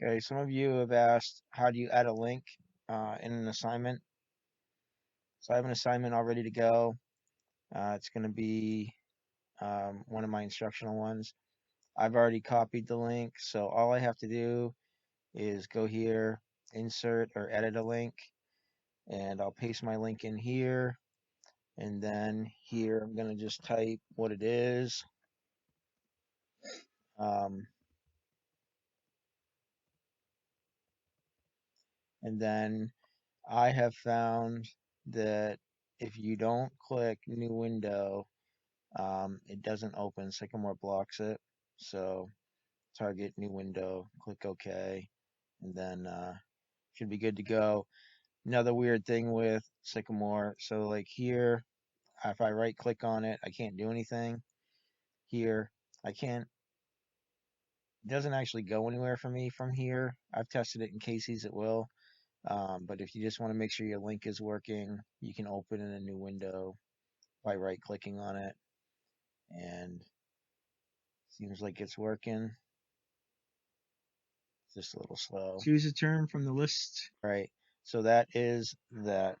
Okay, some of you have asked, how do you add a link in an assignment? So I have an assignment all ready to go. It's going to be one of my instructional ones. I've already copied the link, so all I have to do is go here, insert or edit a link, and I'll paste my link in here. And then here, I'm going to just type what it is. Um, and then I have found that if you don't click new window, it doesn't open. Sycamore blocks it. So target new window, click OK, and then should be good to go. Another weird thing with Sycamore, so like here, if I right click on it, I can't do anything. Here, I can't, it doesn't actually go anywhere for me from here. I've tested it in cases it will. But if you just want to make sure your link is working, you can open in a new window by right clicking on it. And seems like it's working. Just a little slow. Choose a term from the list. Right. So that is that.